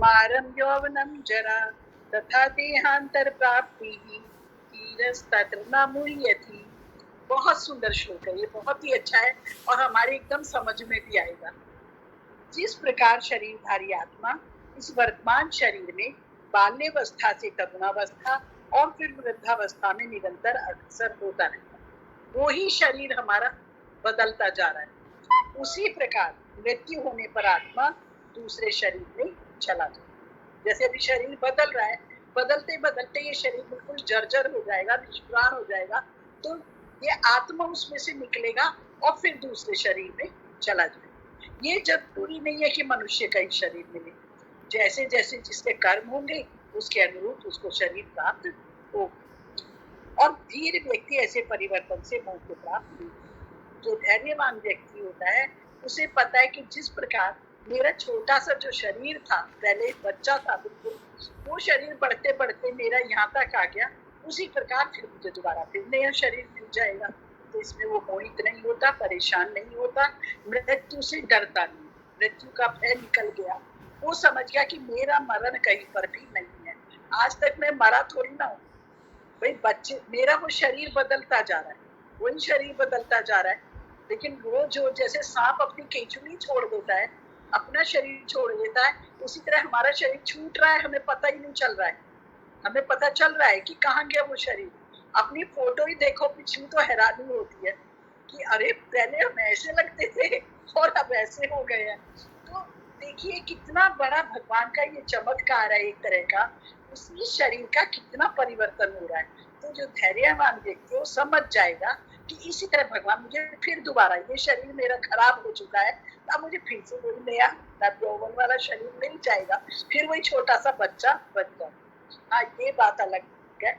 कौमारं यौवनं जरा तथा देहांतर प्राप्ति धीरस्तत्र न मुह्यति। बहुत सुंदर श्लोक है ये, बहुत ही अच्छा है और हमारे एकदम समझ में भी आएगा। जिस प्रकार शरीरधारी आत्मा इस वर्तमान शरीर में बाल्यावस्था से तरुणावस्था और फिर वृद्धावस्था में निरंतर अग्रसर होता रहता है, वो ही शरीर हमारा बदलता जा रहा है। उसी प्रकार मृत्यु होने पर आत्मा दूसरे शरीर में चला जाता है। जैसे अभी शरीर बदल रहा है, बदलते बदलते ये शरीर बिल्कुल जर्जर हो जाएगा, निष्प्राण हो जाएगा, तो ये आत्मा उसमें से निकलेगा और फिर दूसरे शरीर में चला जाएगा। ये जरूरी नहीं है कि मनुष्य का ही शरीर मिले, जैसे जैसे जिसके कर्म होंगे उसके अनुरूप उसको शरीर प्राप्त होगा। और धीर व्यक्ति ऐसे परिवर्तन से मोक्ष प्राप्त नहीं। जो धैर्यवान व्यक्ति होता है उसे पता है कि जिस प्रकार मेरा छोटा सा जो शरीर था, पहले एक बच्चा था बिल्कुल, वो शरीर बढ़ते बढ़ते मेरा यहाँ तक आ गया, उसी प्रकार फिर मुझे दोबारा फिर नया शरीर मिल जाएगा। तो इसमें वो मोहित नहीं होता, परेशान नहीं होता, मृत्यु से डरता नहीं, मृत्यु का भय निकल गया। वो समझ गया कि मेरा मरण कहीं पर भी नहीं है, आज तक मैं मरा थोड़ी ना हूँ भाई, बच्चे मेरा वो शरीर बदलता जा रहा है, वही शरीर बदलता जा रहा है। लेकिन वो जो जैसे सांप अपनी केंचुली छोड़ देता है, अपना शरीर छोड़ देता है, उसी तरह हमारा शरीर छूट रहा है, हमें पता ही नहीं चल रहा है। हमें पता चल रहा है कि कहाँ गया वो शरीर। अपनी फोटो ही देखो पिछली तो हैरानी होती है कि अरे पहले हम ऐसे लगते थे और अब ऐसे हो गए हैं। तो देखिए कितना बड़ा भगवान का ये चमत्कार है एक तरह का, उसी शरीर का कितना परिवर्तन हो रहा है। तो जो धैर्यवान व्यक्ति वो समझ जाएगा कि इसी तरह भगवान मुझे फिर दोबारा, ये शरीर मेरा खराब हो चुका है, अब मुझे फिर से वही नया यौवन वाला शरीर मिल जाएगा, फिर वही छोटा सा बच्चा बन जाएगा। हाँ, ये बात अलग है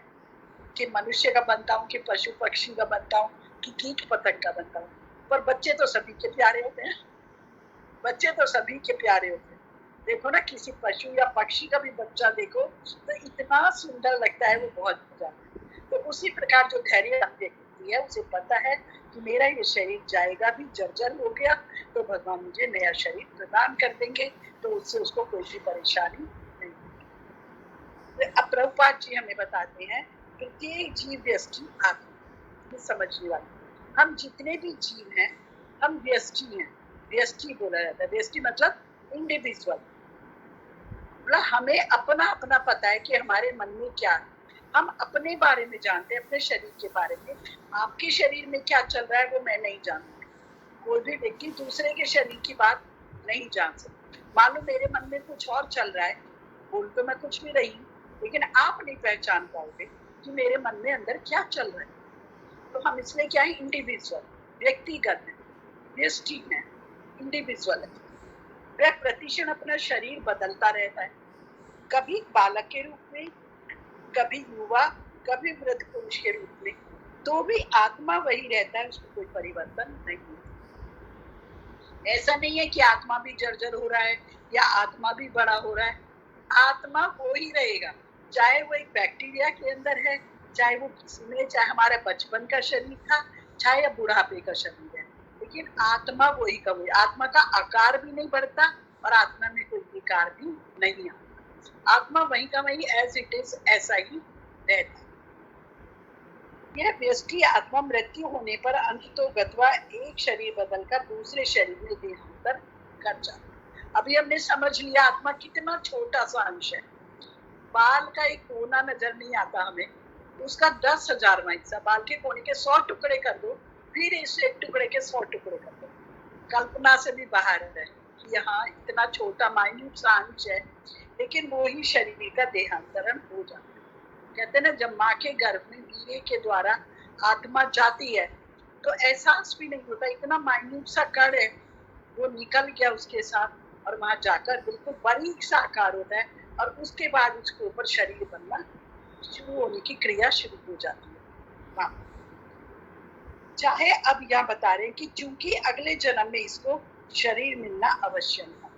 कि मनुष्य का बनता हूँ कि पशु पक्षी का बनता हूँ कि कीट पतंग का बनता हूँ, पर बच्चे तो सभी के प्यारे होते हैं, बच्चे तो सभी के प्यारे होते हैं। देखो ना, किसी पशु या पक्षी का भी बच्चा देखो तो इतना सुंदर लगता है, वो बहुत ज्यादा। तो उसी प्रकार जो धैर्य व्यक्ति है उसे पता है कि मेरा ये शरीर जाएगा भी, जर्जर हो गया तो भगवान मुझे नया शरीर प्रदान कर देंगे, तो उससे उसको कोई भी परेशानी नहीं। अब प्रभुपाद जी हमें बताते हैं प्रत्येक जीव व्यष्टि आत्मा, समझने वाले हम जितने भी जीव हैं हम व्यष्टि हैं। व्यष्टि बोला जाता है, व्यष्टि मतलब इंडिविजुअल। मतलब हमें अपना अपना पता है कि हमारे मन में क्या है, हम अपने बारे में जानते हैं, अपने शरीर के बारे में। आपके शरीर में क्या चल रहा है वो मैं नहीं जानती, कोई भी व्यक्ति दूसरे के शरीर की बात नहीं जान सकता। मान लो मेरे मन में कुछ और चल रहा है, बोल तो मैं कुछ भी रही, लेकिन आप नहीं पहचान पाओगे कि मेरे मन में अंदर क्या चल रहा है। तो हम इसलिए क्या है, इंडिविजुअल, व्यक्तिगत है, व्यष्टि है, इंडिविजुअल है। वह प्रतिक्षण अपना शरीर बदलता रहता है, कभी बालक के रूप में, कभी युवा, कभी वृद्ध पुरुष के रूप में, तो भी आत्मा वही रहता है, उसमें कोई परिवर्तन नहीं होता। ऐसा नहीं है कि आत्मा भी जर्जर हो रहा है या आत्मा भी बड़ा हो रहा है, आत्मा वो ही रहेगा, चाहे वो एक बैक्टीरिया के अंदर है, चाहे वो किसी में, चाहे हमारे बचपन का शरीर था, चाहे बुढ़ापे का शरीर है, लेकिन आत्मा वही का वही। आत्मा का आकार भी नहीं बढ़ता और आत्मा में कोई विकार भी नहीं आता, आत्मा वही का वही एज इट इज ऐसा ही रहता है। यह व्यष्टि आत्मा मृत्यु होने पर अंतो गत्वा एक शरीर बदलकर दूसरे शरीर में देहांतर कर जाता है। अभी हमने समझ लिया आत्मा कितना छोटा सा अंश है, बाल का एक कोना नजर नहीं आता हमें, उसका 10,000वां हिस्सा, बाल के कोने के 100 टुकड़े कर दो, फिर इस एक टुकड़े के 100 टुकड़े कर दो, कल्पना से भी बाहर है कि यहाँ इतना छोटा माइन्यूट सा अंश है, लेकिन वो ही शरीर का देहांतरण हो जाता है। कहते हैं ना, जब माँ के गर्भ में वीर्य के द्वारा आत्मा जाती है तो एहसास भी नहीं होता, इतना माइन्यूट सा कण है, वो निकल गया उसके साथ और वहां जाकर बिल्कुल बारीक सा आकार होता है, और उसके बाद उसके ऊपर शरीर बनना शुरू होने की क्रिया शुरू हो जाती है। चाहे अब यह बता रहे कि चूंकि अगले जन्म में इसको शरीर मिलना अवश्य है,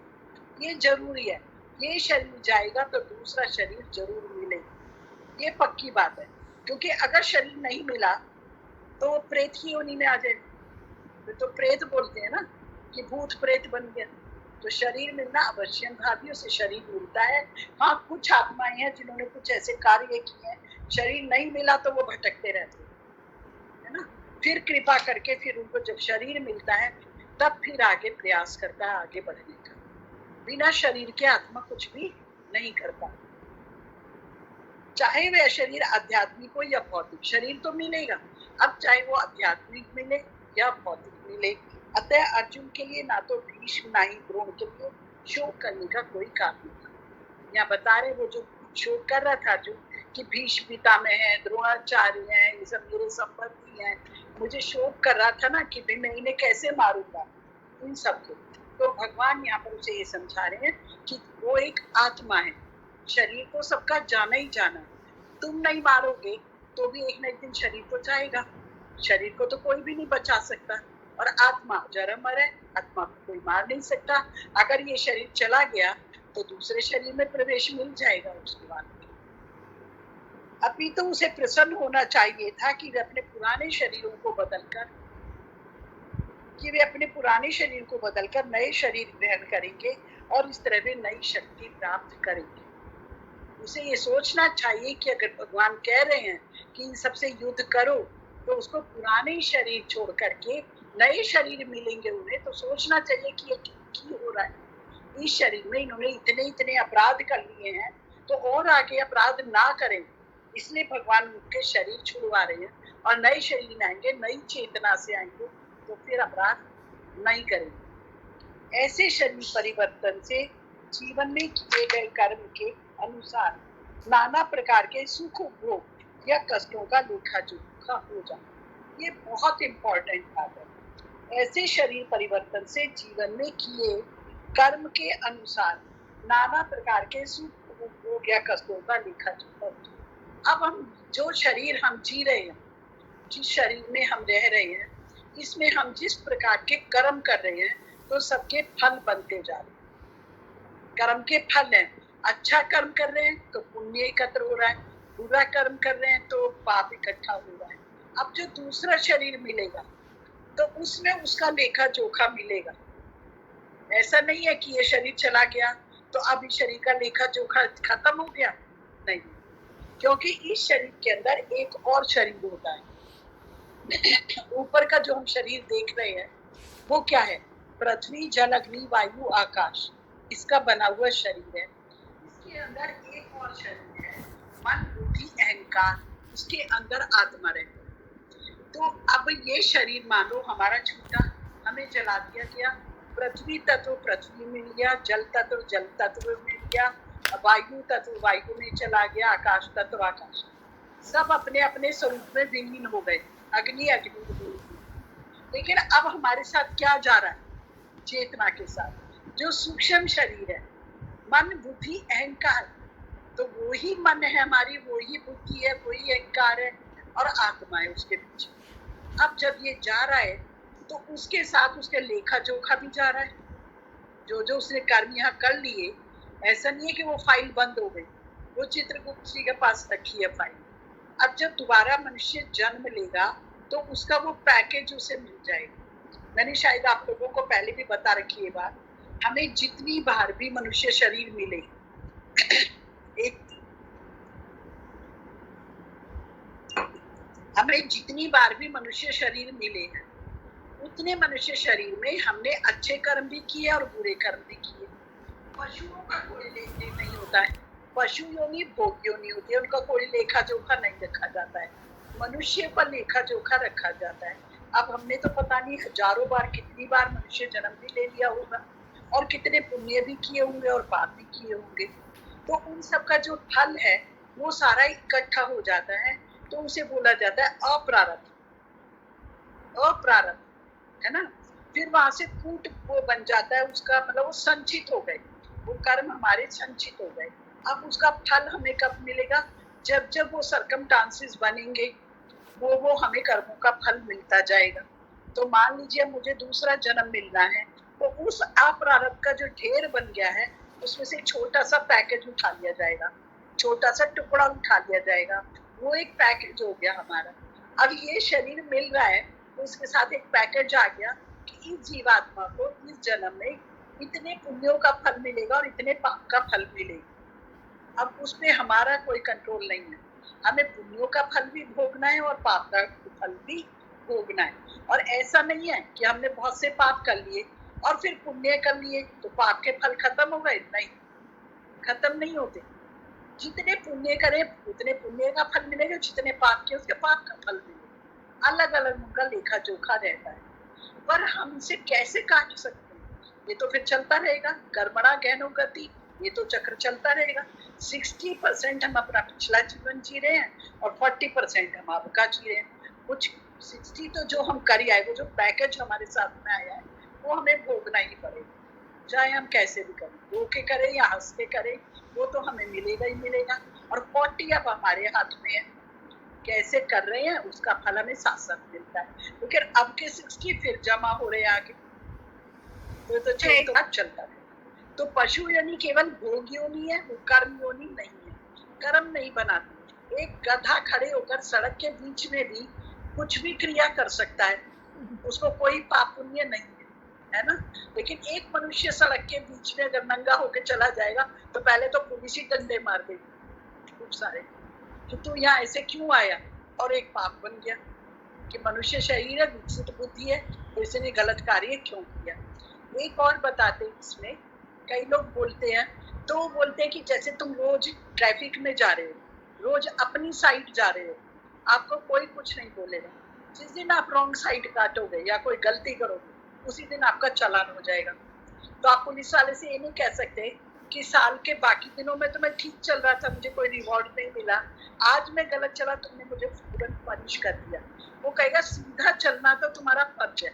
ये जरूरी है, ये शरीर जाएगा तो दूसरा शरीर जरूर मिलेगा, ये पक्की बात है। क्योंकि अगर शरीर नहीं मिला तो प्रेत की योनि में आ जाए, तो प्रेत बोलते हैं ना कि भूत प्रेत बन गया, तो शरीर मिलना अवश्य भावी, उसे शरीर मिलता है। हाँ, कुछ आत्माएं हैं जिन्होंने कुछ ऐसे कार्य किए हैं, शरीर नहीं मिला तो वो भटकते रहते हैं, है ना। फिर कृपा करके फिर उनको जब शरीर मिलता है तब फिर आगे प्रयास करता है आगे बढ़ने का। बिना शरीर के आत्मा कुछ भी नहीं करता, चाहे वह शरीर आध्यात्मिक हो या भौतिक, शरीर तो मिलेगा। अब चाहे वो आध्यात्मिक मिले या भौतिक मिले। अतः अर्जुन के लिए ना तो भीष्म ना ही द्रोण के लिए शोक करने का कोई कारण नहीं था। यहाँ बता रहे वो जो शोक कर रहा था अर्जुन कि भीष्म पितामह है, द्रोणाचार्य है, ये सब मेरे संबंधी हैं, मुझे शोक कर रहा था ना कि भाई मैं इन्हें कैसे मारूंगा इन सबको। तो भगवान यहाँ पर उसे ये समझा रहे हैं कि वो एक आत्मा है, शरीर को सबका जाना ही जाना है। तुम नहीं मारोगे तो भी एक न एक दिन शरीर तो जाएगा, शरीर को तो कोई भी नहीं बचा सकता। और आत्मा जरमर है, आत्मा को कोई मार नहीं सकता। अगर ये शरीर चला गया तो दूसरे शरीर में प्रवेश मिल जाएगा उसके बाद। अभी तो उसे प्रसन्न होना चाहिए था कि वे अपने पुराने शरीरों को बदलकर नए शरीर ग्रहण करेंगे और इस तरह वे नई शक्ति प्राप्त करेंगे। उसे ये सोचना चाहिए कि अगर भगवान कह रहे हैं कि इन सबसे युद्ध करो तो उसको पुराने शरीर छोड़ करके नए शरीर मिलेंगे उन्हें, तो सोचना चाहिए कि ये क्यों हो रहा है। इस शरीर में इन्होंने इतने अपराध कर लिए हैं तो और आगे अपराध ना करें, इसलिए भगवान उनके शरीर छुड़वा रहे हैं और नए शरीर में आएंगे, नई चेतना से आएंगे तो फिर अपराध नहीं करेंगे। ऐसे शरीर परिवर्तन से जीवन में किए गए कर्म के अनुसार नाना प्रकार के सुख भोग या कष्टों का लेखा जोखा हो जाए। ये बहुत इंपॉर्टेंट बात है। ऐसे शरीर परिवर्तन से जीवन में किए कर्म के अनुसार नाना प्रकार के सुख भोग या कष्टों का लेखा जोखा हो जाए। अब हम जो शरीर हम जी रहे हैं, जिस शरीर में हम रह रहे हैं, इसमें हम जिस प्रकार के कर्म कर रहे हैं तो सबके फल बनते जा रहे हैं। कर्म के फल हैं, अच्छा कर्म कर रहे हैं तो पुण्य एकत्र हो रहा है, बुरा कर्म कर रहे हैं तो पाप इकट्ठा हो रहा है। अब जो दूसरा शरीर मिलेगा तो उसमें उसका लेखा जोखा मिलेगा। ऐसा नहीं है कि ये शरीर चला गया तो अब इस शरीर का लेखा जोखा खत्म हो गया, नहीं, क्योंकि इस शरीर के अंदर एक और शरीर होता है। ऊपर का जो हम शरीर देख रहे हैं वो क्या है? पृथ्वी, जल, अग्नि, वायु, आकाश, इसका बना हुआ शरीर है। इसके अंदर एक और शरीर है, मन, बुद्धि, अहंकार, उसके अंदर आत्मा रहती है। तो अब ये शरीर मान लो हमारा छूटा, हमें जला दिया गया, पृथ्वी तत्व पृथ्वी मिल गया, जल तत्व जल तत्व मिल गया, वायु तत्व वायु में चला गया, आकाश तत्व आकाश, सब अपने अपने स्वरूप में विलीन हो गए, अग्नि अग्नि विलीन। लेकिन अब हमारे साथ क्या जा रहा है? चेतना के साथ जो सूक्ष्म शरीर है, मन, बुद्धि, अहंकार, तो वो ही मन है हमारी, वो ही बुद्धि है, वही अहंकार है और आत्मा है उसके पीछे। अब जब ये जा रहा है तो उसके साथ उसके लेखा जोखा भी जा रहा है। जो जो उसने कर्म यहाँ कर लिए, ऐसा नहीं है कि वो फाइल बंद हो गई, वो चित्रगुप्त जी के पास रखी है फाइल। अब जब दोबारा मनुष्य जन्म लेगा तो उसका वो पैकेज उसे मिल जाएगा। मैंने शायद आप लोगों को पहले भी बता रखी है बात, हमें जितनी बार भी मनुष्य शरीर मिले, हमें जितनी बार भी मनुष्य शरीर मिले हैं, उतने मनुष्य शरीर में हमने अच्छे कर्म भी किए और बुरे कर्म भी किए। पशुओं का कोई लेन देन नहीं होता है, पशु योनि भोग योनि होती है, उनका कोई लेखा जोखा नहीं रखा जाता है। मनुष्य पर लेखा जोखा रखा जाता है। अब हमने तो पता नहीं हजारों बार, कितनी बार मनुष्य जन्म भी ले लिया होगा और कितने पुण्य भी किए होंगे और पाप भी किए होंगे, तो उन सब का जो फल है वो सारा इकट्ठा हो जाता है, तो उसे बोला जाता है अप्रारब्ध। अप्रारब्ध है ना। फिर वहां से कूट वो बन जाता है उसका, मतलब वो संचित हो गए, वो कर्म हमारे संचित हो गए। अब उसका फल हमें कब मिलेगा? जब जब वो सर्कमस्टांसेस बनेंगे, वो हमें कर्मों का फल मिलता जाएगा। तो मान लीजिए मुझे दूसरा जन्म मिलना है, तो उस अप्रारब्ध का जो ढेर बन गया है उसमें से छोटा सा पैकेज उठा लिया जाएगा, छोटा सा टुकड़ा उठा लिया जाएगा, वो एक पैकेज हो गया हमारा। अब ये शरीर मिल रहा है तो उसके साथ एक पैकेज आ गया कि इस जीवात्मा को इस जन्म में इतने पुण्यों का फल मिलेगा और इतने पाप का फल मिलेगा। अब उसमें हमारा कोई कंट्रोल नहीं है। हमें पुण्यों का फल भी भोगना है और पाप का फल भी भोगना है। और ऐसा नहीं है कि हमने बहुत से पाप कर लिए और फिर पुण्य कर लिए तो पाप के फल खत्म हो गए, नहीं, खत्म नहीं होते। जितने पुण्य करे उतने पुण्य का फल मिलेगा, जितने पाप किए उसके पाप का फल मिलेगा। अलग अलग उनका लेखा जोखा रहता है। पर हम इसे कैसे काट सकते हैं? ये तो फिर चलता रहेगा, कर्मणा गहनो गति, ये तो चक्र चलता रहेगा। 60% हम अपना पिछला जीवन जी रहे हैं और 40% हम अब का जी रहे हैं। कुछ 60 तो जो हम कर आए, वो जो पैकेज हमारे साथ में आया है वो हमें भोगना ही पड़ेगा, चाहे हम कैसे भी करें, रो के करें या हंस के करें, वो तो हमें मिलेगा ही मिलेगा। और 40 अब हमारे हाथ में है, कैसे कर रहे हैं उसका फल हमें साथ साथ मिलता है। लेकिन अब के 60 फिर जमा हो रहे हैं आगे, तो चेन तो चलता है। तो पशु योनि केवल भोग योनि है, वो कर्म योनि नहीं है, कर्म नहीं बनाती। एक गधा खड़े होकर सड़क के बीच में भी कुछ भी क्रिया कर सकता है, उसको कोई पाप पुण्य नहीं है, है ना। लेकिन एक मनुष्य सड़क के बीच में अगर नंगा होकर चला जाएगा तो पहले तो पुलिस ही डंडे मार देगी खूब सारे कि तू यहाँ ऐसे क्यों आया, और एक पाप बन गया कि मनुष्य शरीर है, विकसित बुद्धि है, तो इसने गलत कार्य क्यों किया। एक और बताते हैं इसमें, कई लोग बोलते हैं तो वो बोलते हैं कि जैसे तुम रोज ट्रैफिक में जा रहे हो, रोज अपनी साइड जा रहे हो, आपको कोई कुछ नहीं बोलेगा। जिस दिन आप रॉन्ग साइड काटोगे या कोई गलती करोगे उसी दिन आपका चालान हो जाएगा। तो आप पुलिस वाले से ये नहीं कह सकते कि साल के बाकी दिनों में तो मैं ठीक चल रहा था, मुझे कोई रिवॉर्ड नहीं मिला, आज मैं गलत चला, तुमने मुझे तुरंत पनिश कर दिया। वो कहेगा सीधा चलना तो तुम्हारा फर्ज है,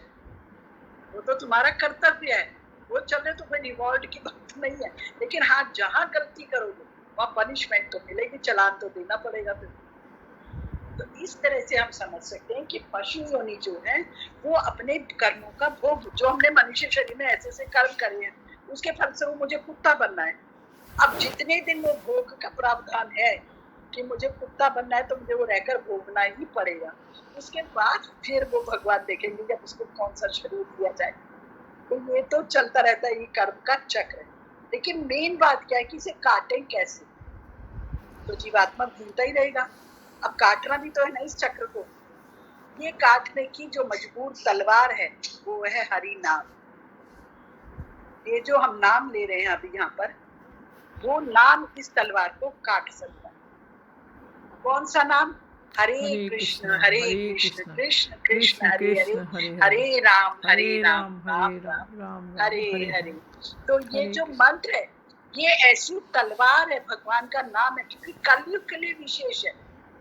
वो तो तुम्हारा कर्तव्य है, वो चलने तो कोई रिवॉर्ड की बात नहीं है। लेकिन हाँ, जहां गलती करोगे वहां पनिशमेंट तो मिलेगी, चलान तो देना पड़ेगा फिर। तो इस तरह से हम समझ सकते हैं कि पशु योनि जो है वो अपने कर्मों का भोग, जो हमने मनुष्य शरीर में ऐसे ऐसे कर्म करे हैं उसके फल से वो मुझे कुत्ता बनना है। अब जितने दिन वो भोग का प्रावधान है कि मुझे कुत्ता बनना है तो मुझे वो रहकर भोगना ही पड़ेगा। उसके बाद फिर वो भगवान देखेंगे जब उसको कौन सा शरीर दिया जाए। तो ये तो चलता रहता है, ये कर्म का चक्र है। लेकिन मेन बात क्या है कि इसे काटें कैसे, तो जीवात्मा भूलता ही रहेगा। अब काटना भी तो है ना इस चक्र को। ये काटने की जो मजबूर तलवार है वो है हरि नाम। ये जो हम नाम ले रहे हैं अभी यहाँ पर, वो नाम इस तलवार को काट सकता है। कौन सा नाम? हरे कृष्ण हरे कृष्ण कृष्ण कृष्ण हरे हरे, हरे राम राम राम हरे हरे। तो ये जो मंत्र है ये ऐसी तलवार है, भगवान का नाम है, क्योंकि कलयुग के लिए विशेष है।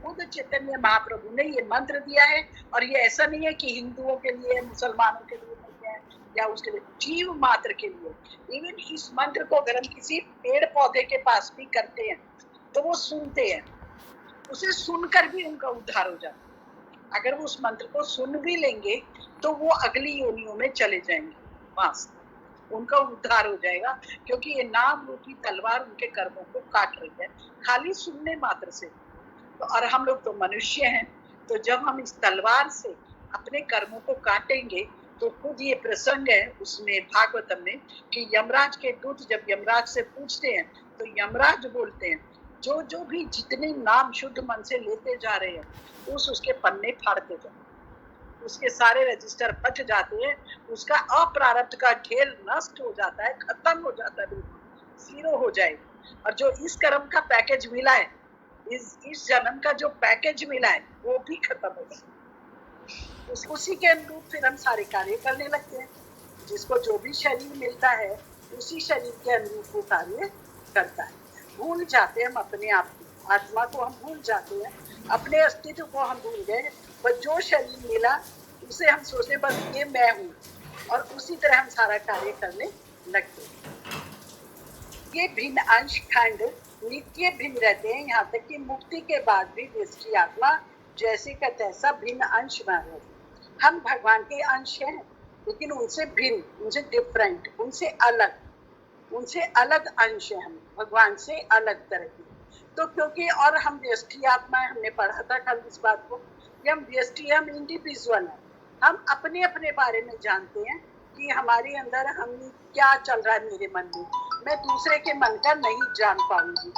खुद चैतन्य महाप्रभु ने ये मंत्र दिया है। और ये ऐसा नहीं है कि हिंदुओं के लिए, मुसलमानों के लिए नहीं है या उसके लिए, जीव मात्र के लिए। इवन इस मंत्र को अगर हम किसी पेड़ पौधे के पास भी करते हैं तो वो सुनते हैं, उसे सुनकर भी उनका उद्धार हो जाता है। अगर वो उस मंत्र को सुन भी लेंगे तो वो अगली योनियों में चले जाएंगे, वहां से उनका उद्धार हो जाएगा, क्योंकि ये नाम रूपी तलवार उनके कर्मों को काट रही है खाली सुनने मात्र से। तो और हम लोग तो मनुष्य हैं, तो जब हम इस तलवार से अपने कर्मों को काटेंगे तो खुद ये प्रसंग है उसमें भागवतम में कि यमराज के दूत जब यमराज से पूछते हैं तो यमराज बोलते हैं जो जो भी जितने नाम शुद्ध मन से लेते जा रहे हैं उसके पन्ने फाड़ते जाओ, उसके सारे रजिस्टर फट जाते हैं, उसका अप्रारब्ध का ढेर नष्ट हो जाता है, खत्म हो जाता है, बिल्कुल जीरो हो जाएगा। और जो इस कर्म का पैकेज मिला है, इस जन्म का जो पैकेज मिला है वो भी खत्म हो जाएगा। उसी के अनुरूप फिर हम सारे कार्य करने लगते हैं। जिसको जो भी शरीर मिलता है उसी शरीर के अनुरूप वो कार्य करता है। भूल जाते हैं हम अपने आप को, आत्मा को हम भूल जाते हैं, अपने अस्तित्व को हम भूल गए। पर जो शरीर मिला उसे हम सोचते बस ये मैं हूँ, और उसी तरह हम सारा कार्य करने लगते हैं। ये भिन्न अंश खंड नित्य भिन्न रहते हैं, यहाँ तक कि मुक्ति के बाद भी व्यष्टि आत्मा जैसे का तैसा भिन्न अंश न रहे। हम भगवान के अंश हैं लेकिन उनसे भिन्न, उनसे डिफरेंट, उनसे अलग अंश है, हम भगवान से अलग तरह की। तो क्योंकि और हम व्यष्टि आत्मा है, हमने पढ़ा था कल इस बात को, हम व्यष्टि, हम इंडिविजुअल हैं, हम अपने अपने बारे में जानते हैं कि हमारे अंदर हम क्या चल रहा है मेरे मन में, मैं दूसरे के मन का नहीं जान पाऊंगी,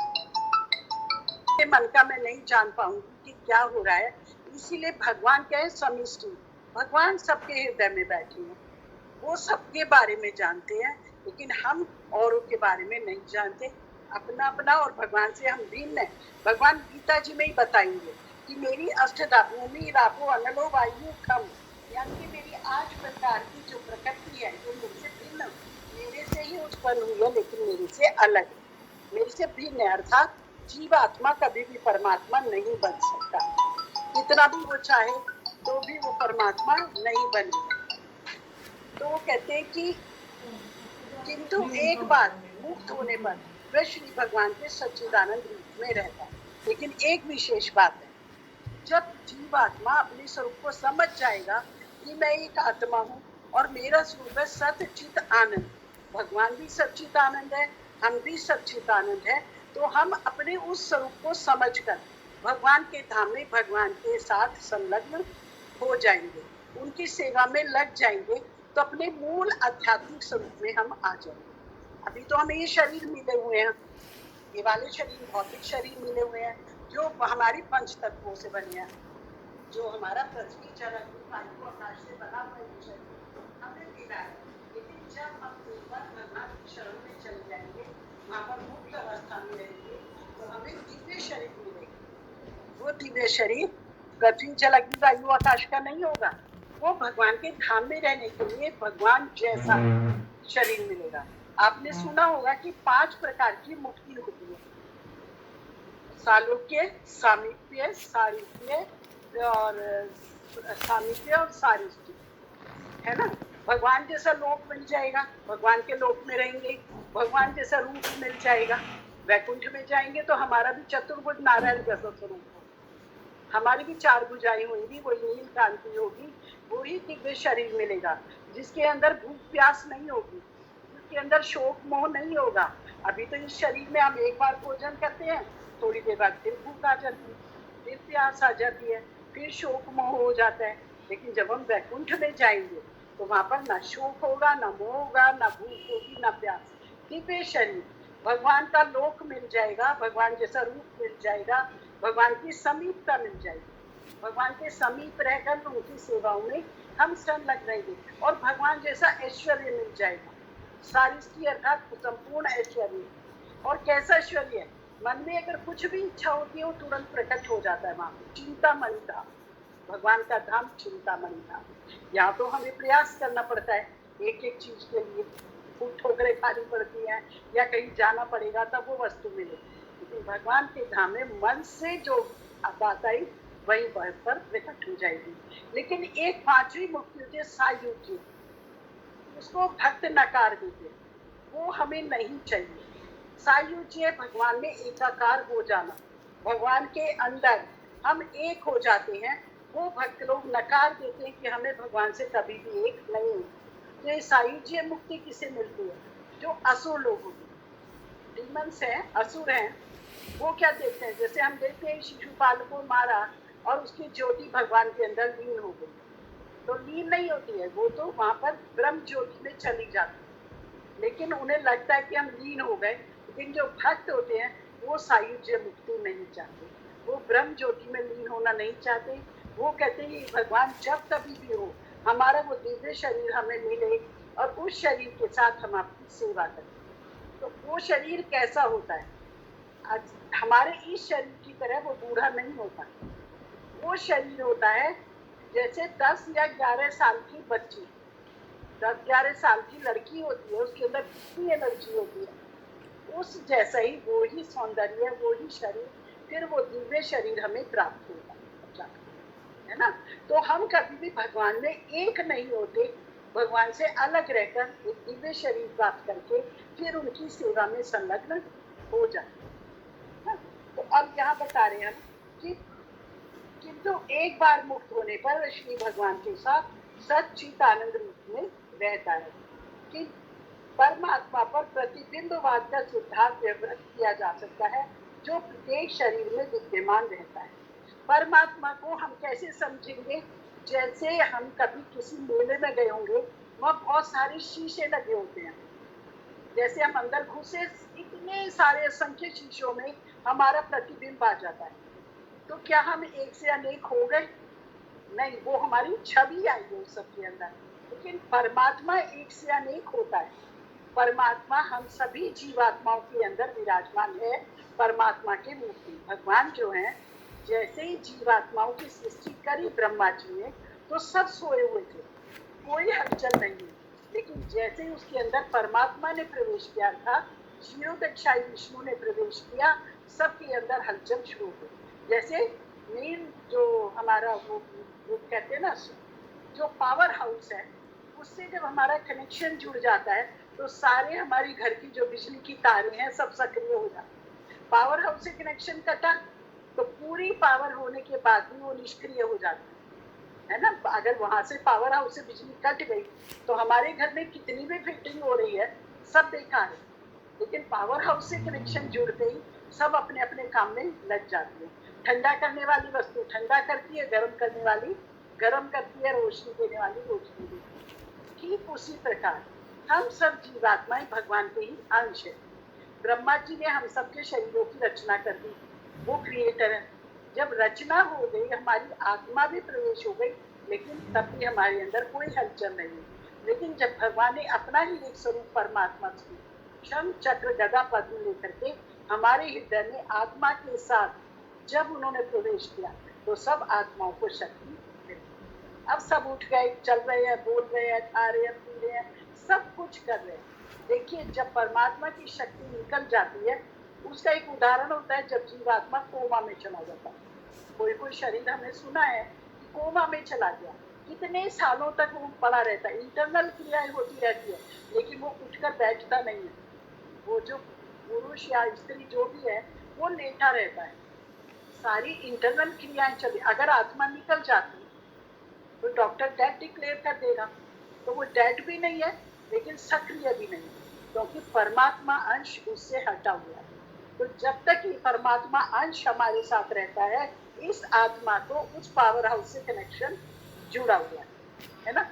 के मन का मैं नहीं जान पाऊंगी कि क्या हो रहा है। इसीलिए भगवान क्या है, समिष्टि, भगवान सबके हृदय में बैठे हैं, वो सबके बारे में जानते हैं, लेकिन हम औरों के बारे में नहीं जानते, अपना अपना, और भगवान से हम भिन्न हैं। भगवान गीता जी में ही बताएंगे कि मेरी अष्टधातुओं रापो अनलो वायु खम, यानी कि मेरी 8 प्रकार की जो प्रकृति है जो मेरे से भिन्न, मेरे से ही उत्पन्न हुई है, लेकिन मेरे से अलग, मेरे से भिन्न है। अर्थात जीवात्मा कभी भी परमात्मा नहीं बन सकता, कितना भी वो चाहे तो भी वो परमात्मा नहीं बनेगा। तो वो कहते हैं कि किंतु एक बार मुक्त होने पर वह श्री भगवान के सच्चिदानंद रूप में रहता है। लेकिन एक विशेष बात है, जब जीवात्मा अपने स्वरूप को समझ जाएगा कि मैं एक आत्मा हूँ और मेरा स्वरूप है सच्चित आनंद, भगवान भी सच्चित आनंद है, हम भी सच्चित आनंद है, तो हम अपने उस स्वरूप को समझकर भगवान के धाम में भगवान के साथ संलग्न हो जाएंगे, उनकी सेवा में लग जाएंगे, तो अपने मूल आध्यात्मिक स्वरूप में हम आ जाएंगे। अभी तो हमें ये शरीर मिले हुए हैं, ये वाले शरीर, भौतिक शरीर मिले हुए हैं जो हमारी पंच तत्वों से बने हैं, जो हमारा पृथ्वी जल अग्नि वायु आकाश से बना हुआ ये शरीर हमें मिला है। लेकिन जब हम एक बार भगवान की शरण में चले जाएंगे, वहाँ पर मुक्त अवस्था में रहेंगे, तो हमें दिव्य शरीर मिलेगी। वो दिव्य शरीर पृथ्वी जल अग्नि वायु आकाश का नहीं होगा, वो भगवान के धाम में रहने के लिए भगवान जैसा शरीर मिलेगा। आपने सुना होगा कि 5 प्रकार की मुक्ति होती है, सालोक्य, सामीप्य, सारूप्य और सामीप्य और सारिष्टि, है ना। भगवान जैसा लोक मिल जाएगा, भगवान के लोक में रहेंगे, भगवान जैसा रूप मिल जाएगा, वैकुंठ में जाएंगे तो हमारा भी चतुर्भुज नारायण जैसा स्वरूप होगा, हमारी भी 4 भुजाएं होंगी, वही नील कांति होगी, वही दिव्य शरीर मिलेगा जिसके अंदर भूख प्यास नहीं होगी, जिसके अंदर शोक मोह नहीं होगा। अभी तो इस शरीर में हम एक बार भोजन करते हैं, थोड़ी देर बाद फिर भूख आ जाती है, फिर प्यास आ जाती है, फिर शोक मोह हो जाता है। लेकिन जब हम वैकुंठ में जाएंगे तो वहां पर ना शोक होगा, ना मोह होगा, ना भूख होगी, ना प्यास, दिव्य शरीर, भगवान का लोक मिल जाएगा, भगवान जैसा रूप मिल जाएगा, भगवान की समीपता मिल जाएगी, भगवान के समीप रहकर उनकी सेवाओं में हम संलग्न रहेंगे, और भगवान जैसा ऐश्वर्य मिल जाएगा, सारिष्टि अर्थात संपूर्ण ऐश्वर्य। और कैसा ऐश्वर्य है, मन में अगर कुछ भी इच्छा होती है वो तुरंत प्रकट हो जाता है। वहां चिंतामणि धाम, भगवान का धाम चिंतामणि धाम। यहाँ तो हमें प्रयास करना पड़ता है एक एक चीज के लिए, खूब ठोकरें खानी पड़ती हैं या कहीं जाना पड़ेगा तब वो वस्तु मिले, लेकिन भगवान के धाम में मन से जो बात आई वही वह पर प्रकट हो जाएगी। लेकिन एक 5वीं मुक्ति होती है सायुज्य, उसको भक्त नकार देते, वो हमें नहीं चाहिए। सायुज्य भगवान में एकाकार हो जाना, भगवान के अंदर हम एक हो जाते हैं, वो भक्त लोग नकार देते हैं कि हमें भगवान से कभी भी एक नहीं। तो ये सायुज्य मुक्ति किसे मिलती है, जो असुर लोग होते हैं, डीमंस हैं, असुर हैं, वो क्या देखते हैं, जैसे हम देखते हैं शिशुपाल को मारा और उसकी ज्योति भगवान के अंदर लीन हो गई, तो लीन नहीं होती है, वो तो वहां पर ब्रह्म ज्योति में चली जाती है, लेकिन उन्हें लगता है कि हम लीन हो गए। लेकिन जो भक्त होते हैं वो सायुज्य मुक्ति नहीं चाहते, वो ब्रह्म ज्योति में लीन होना नहीं चाहते, वो कहते हैं भगवान जब कभी भी हो हमारा वो दिव्य शरीर हमें मिले और उस शरीर के साथ हम आपकी सेवा करें। तो वो शरीर कैसा होता है, आज हमारे इस शरीर की तरह वो बूढ़ा नहीं होता, वो शरीर होता है जैसे 10 या 11 साल की बच्ची, 10-11 साल की लड़की होती है, उसके अंदर कितनी एनर्जी होती है, उस जैसा ही वो ही सौंदर्य, वो ही शरीर, फिर वो दिव्य शरीर हमें प्राप्त होगा, है ना। तो हम कभी भी भगवान में एक नहीं होते, भगवान से अलग रहकर एक दिव्य शरीर प्राप्त करके फिर उनकी सेवा में संलग्न हो जाते। तो अब यहाँ बता रहे हैं कि किंतु एक बार मुक्त होने पर श्री भगवान के साथ सच्चित आनंद रूप में रहता है कि परमात्मा पर प्रतिबिंबवाद का सिद्धांत व्यवहार किया जा सकता है जो प्रत्येक शरीर में विद्यमान रहता है। परमात्मा को हम कैसे समझेंगे, जैसे हम कभी किसी मेले में गए होंगे, वहाँ बहुत सारे शीशे लगे होते हैं। जैसे हम अंदर घुसे, इतने सारे असंख्य शीशों में हमारा प्रतिबिंब आ जाता है। तो क्या हम एक से अनेक हो गए? नहीं, वो हमारी छवि आई है उस सबके अंदर। लेकिन परमात्मा एक से अनेक होता है। परमात्मा हम सभी जीवात्माओं के अंदर विराजमान है। परमात्मा के मूर्ति भगवान जो है, जैसे ही जीवात्माओं की सृष्टि करी ब्रह्मा जी ने, तो सब सोए हुए थे, कोई हलचल नहीं है। लेकिन जैसे ही उसके अंदर परमात्मा ने प्रवेश किया था, क्षीरोदक्षाई विष्णु ने प्रवेश किया, सबके अंदर हलचल शुरू हो गई। जैसे मेन जो हमारा वो कहते हैं ना, जो पावर हाउस है, उससे जब हमारा कनेक्शन जुड़ जाता है तो सारे हमारी घर की जो बिजली की तारें हैं सब सक्रिय हो जाती है। पावर हाउस से कनेक्शन कटा तो पूरी पावर होने के बाद भी वो निष्क्रिय हो जाता है ना। अगर वहां से पावर हाउस से बिजली कट गई तो हमारे घर में कितनी भी फिटिंग हो रही है सब बेकार है। लेकिन पावर हाउस से कनेक्शन जुड़ते ही सब अपने अपने काम में लग जाती है। ठंडा करने वाली वस्तु ठंडा करती है, गर्म करने वाली गर्म करती है, रोशनी देने वाली रोशनी देती है। ठीक उसी प्रकार हम सब जीवात्माएं भगवान के ही अंश है। ब्रह्मा जी ने हम सबके शरीरों की रचना कर दी, वो क्रिएटर है। जब रचना हो गई, हमारी आत्मा भी प्रवेश हो गई, लेकिन तब भी हमारे अंदर कोई हलचल नहीं है। लेकिन जब भगवान ने अपना ही एक स्वरूप परमात्मा शंख चक्र गदा पद्म लेकर के हमारे हृदय में आत्मा के साथ जब उन्होंने प्रवेश किया तो सब आत्माओं को शक्ति मिली। अब सब उठ गए, चल रहे हैं, बोल रहे हैं, खा रहे हैं, पी रहे हैं, सब कुछ कर रहे हैं। देखिए, जब परमात्मा की शक्ति निकल जाती है, उसका एक उदाहरण होता है जब जीवात्मा कोमा में चला जाता है। कोई कोई शरीर हमने सुना है कि कोमा में चला गया, कितने सालों तक वो पड़ा रहता है, इंटरनल क्रियाएं होती रहती है, लेकिन वो उठकर बैठता नहीं है। वो जो पुरुष या स्त्री जो भी है वो लेटा रहता है, सारी इंटरनल क्रियाएं चली। अगर आत्मा निकल जाती तो डॉक्टर डेड डिक्लेयर कर देगा, तो वो डेड भी नहीं है लेकिन सक्रिय भी नहीं है, क्योंकि परमात्मा अंश उससे हटा हुआ है। तो जब तक ये परमात्मा अंश हमारे साथ रहता है, इस आत्मा को उस पावर हाउस से कनेक्शन जुड़ा हुआ है ना।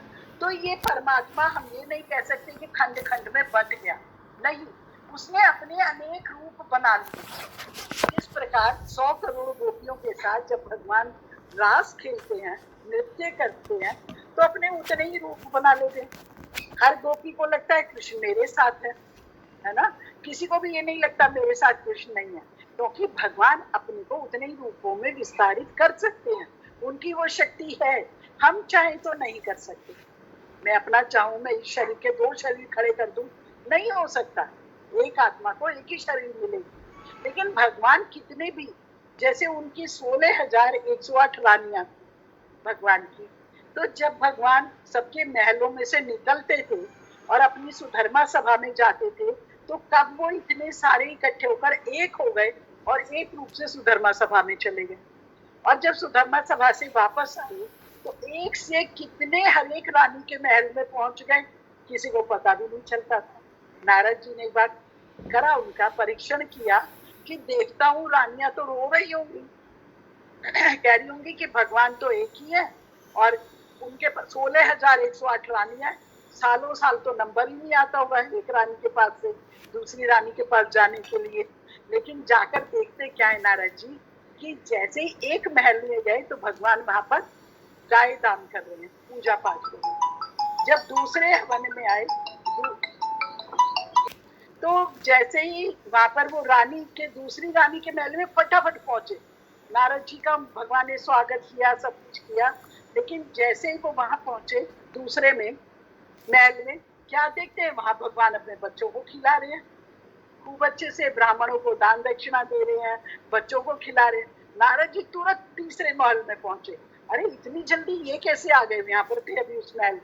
तो ये परमात्मा हम ये नहीं कह सकते कि खंड खंड में बंट गया, नहीं, उसने अपने अनेक रूप बना लिए। इस प्रकार 100 करोड़ गोपियों के साथ जब भगवान रास खेलते हैं, नृत्य करते हैं, तो अपने उतने ही रूप बना लेते हैं। हर गोपी को लगता है कृष्ण मेरे साथ है ना। किसी को भी ये नहीं लगता मेरे साथ कृष्ण नहीं है, क्योंकि भगवान अपने को उतने ही रूपों में विस्तारित कर सकते हैं, उनकी वो शक्ति है। हम चाहे तो नहीं कर सकते। मैं अपना चाहूं मैं इस शरीर के 2 शरीर खड़े कर दूं, नहीं हो सकता। एक आत्मा को एक ही शरीर मिलेगी। लेकिन भगवान कितने भी, जैसे उनकी 16,108 रानियां भगवान की, तो जब भगवान सबके महलों में से निकलते थे और अपनी सुधर्मा सभा में जाते थे, तो कब वो इतने सारे इकट्ठे होकर एक हो गए और एक रूप से सुधर्मा सभा में चले गए। और जब सुधर्मा सभा से वापस आए तो एक से कितने हर एक रानी के महल में पहुंच गए, किसी को पता भी नहीं चलता था। नारद जी ने एक बार करा, उनका परीक्षण किया कि देखता हूँ रानियां तो रो रही होंगी, कह रही होंगी कि भगवान तो एक ही है और उनके 16,108 रानियां, सालों साल तो नंबर ही नहीं आता होगा एक रानी के पास से दूसरी रानी के पास जाने के लिए। लेकिन जाकर देखते क्या है नारद जी, कि जैसे ही एक महल में गए तो भगवान वहां पर गाय दान कर रहे हैं, पूजा पाठ कर रहे हैं। जब दूसरे हवन में आए तो जैसे ही वहां पर वो रानी के दूसरी रानी के महल में फटाफट पहुंचे, नारद जी का भगवान ने स्वागत किया, सब कुछ किया। लेकिन जैसे ही वो वहां पहुंचे दूसरे में महल में, क्या देखते हैं वहां भगवान अपने बच्चों को खिला रहे हैं, खूब अच्छे से ब्राह्मणों को दान दक्षिणा दे रहे हैं, बच्चों को खिला रहे हैं। नारद जी तुरंत तीसरे महल में पहुंचे, अरे इतनी जल्दी ये कैसे आ गए, यहाँ पर थे अभी उस महल में।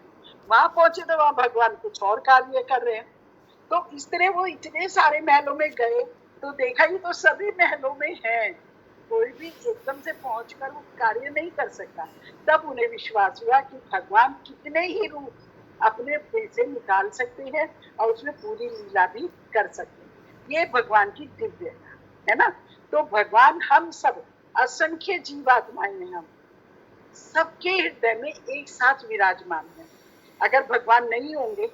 वहां पहुंचे तो वहां भगवान कुछ और कार्य कर रहे हैं। तो इस तरह वो इतने सारे महलों में गए तो देखा ही तो सभी महलों में है, कोई भी एकदम से पहुंचकर वो कार्य नहीं कर सकता। तब उन्हें विश्वास हुआ कि भगवान कितने ही रूप अपने से निकाल सकते हैं और उसमें पूरी लीला भी कर सकते हैं। ये भगवान की दिव्य है ना। तो भगवान हम सब असंख्य जीवात्माएं हैं, हम सबके हृदय में एक साथ विराजमान है। अगर भगवान नहीं होंगे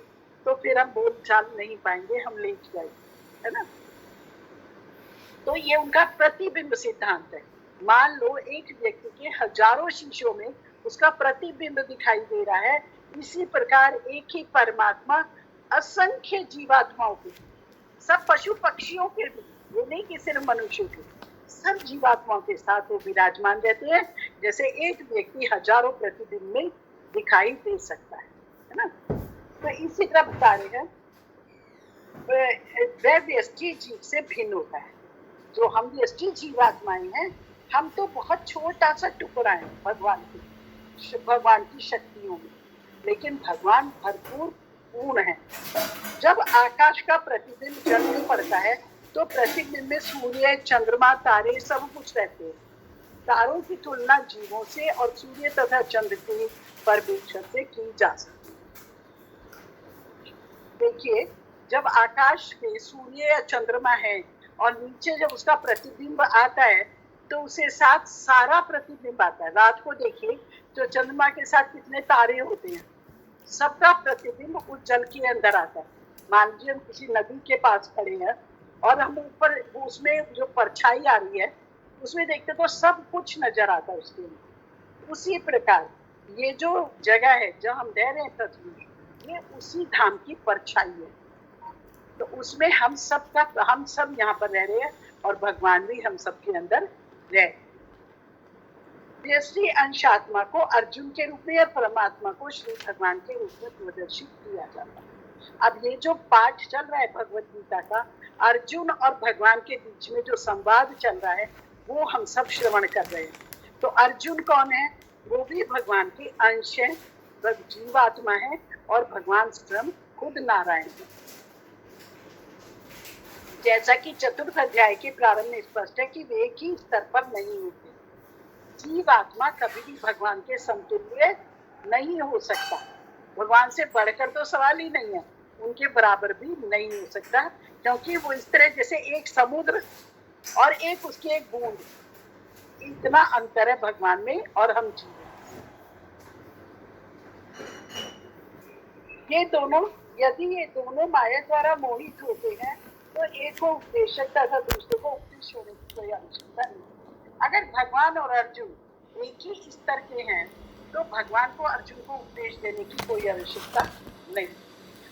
तो फिर हम बोल चाल नहीं पाएंगे, हम लेट जाएंगे, है ना। तो ये उनका प्रतिबिंब सिद्धांत है। मान लो एक व्यक्ति के हजारों शीशों में उसका प्रतिबिंब दिखाई दे रहा है, इसी प्रकार एक ही परमात्मा असंख्य जीवात्माओं के, सब पशु पक्षियों के भी, ये नहीं कि सिर्फ मनुष्यों के, सब जीवात्माओं के साथ वो विराजमान रहते हैं, जैसे एक व्यक्ति हजारों प्रतिबिंब में दिखाई दे सकता है ना। तो इसी तरह बता रहे हैं वह व्यष्टि जीव से भिन्न होता है। जो हम व्यष्टि जीवात्माएं हैं, हम तो बहुत छोटा सा टुकड़ा है भगवान की शक्तियों में, लेकिन भगवान भरपूर पूर्ण है। जब आकाश का प्रतिबिंब जल में पड़ता है तो प्रतिबिंब में सूर्य, चंद्रमा, तारे सब कुछ रहते हैं। तारों की तुलना जीवों से और सूर्य तथा चंद्र के परमेश्वर से की जा सकती है। देखिए, जब आकाश में सूर्य या चंद्रमा है और नीचे जब उसका प्रतिबिंब आता है तो उसे साथ सारा प्रतिबिंब आता है। रात को देखिए तो चंद्रमा के साथ कितने तारे होते हैं, सबका प्रतिबिंब उस जल के अंदर आता है। मान लीजिए हम किसी नदी के पास खड़े हैं और हम ऊपर उसमें जो परछाई आ रही है उसमें देखते तो सब कुछ नजर आता है उसके अंदर। उसी प्रकार ये जो जगह है जहाँ हम रह रहे हैं पृथ्वी, ये उसी धाम की परछाई है। तो उसमें हम सब यहाँ पर रह रहे हैं और भगवान भी हम सब के अंदर रह। व्यष्टि अंश आत्मा को अर्जुन के रूप में और परमात्मा को श्री भगवान के रूप में प्रदर्शित किया जाता है। अब ये जो पाठ चल रहा है भगवत गीता का, अर्जुन और भगवान के बीच में जो संवाद चल रहा है वो हम सब श्रवण कर रहे हैं। तो अर्जुन कौन है? वो भी भगवान के अंश है, जीवात्मा है, और भगवान स्वयं खुद नारायण है। जैसा कि चतुर्थ अध्याय के प्रारंभ में स्पष्ट है कि वे एक ही स्तर पर नहीं होते। जीवात्मा कभी भी भगवान के समतुल्य नहीं हो सकता। भगवान से बढ़कर तो सवाल ही नहीं है, उनके बराबर भी नहीं हो सकता, क्योंकि वो इस तरह जैसे एक समुद्र और एक उसकी एक बूंद, इतना अंतर है भगवान में और हम जीव। यदि ये दोनों माया द्वारा मोहित होते हैं तो एक को उपदेशक तथा दूसरे को उपदेश होने की कोई आवश्यकता नहीं। अगर भगवान और अर्जुन एक ही स्तर के हैं तो भगवान को अर्जुन को उपदेश देने की कोई आवश्यकता नहीं।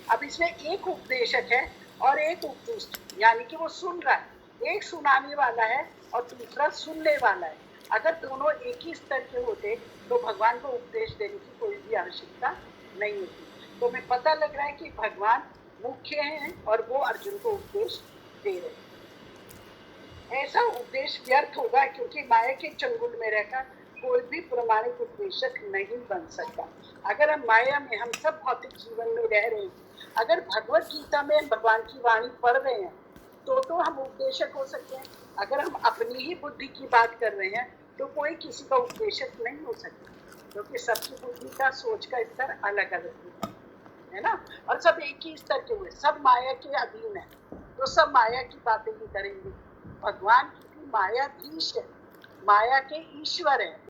अब इसमें एक उपदेशक है और एक उपदेष्ट, यानी कि वो सुन रहा है, एक सुनाने वाला है और दूसरा सुनने वाला है। अगर दोनों एक ही स्तर के होते तो भगवान को उपदेश देने की कोई भी आवश्यकता नहीं होती। तो हमें पता लग रहा है कि भगवान मुख्य हैं और वो अर्जुन को उपदेश दे रहे हैं। ऐसा उपदेश व्यर्थ होगा, क्योंकि माया के चंगुल में रहकर कोई भी प्रमाणिक उपदेशक नहीं बन सकता। अगर हम माया में, हम सब भौतिक जीवन में रह रहे हैं, अगर भगवत गीता में भगवान की वाणी पढ़ रहे हैं तो हम उपदेशक हो सकते हैं। अगर हम अपनी ही बुद्धि की बात कर रहे हैं तो कोई किसी का उपदेशक नहीं हो सकता, क्योंकि सबकी बुद्धि का, सोच का स्तर अलग अलग है ना। और सब एक ही स्तर के हुए, सब माया के अधीन है, तो सब माया की बातें ही करेंगे। भगवान की मायाधीश है, माया के ईश्वर है।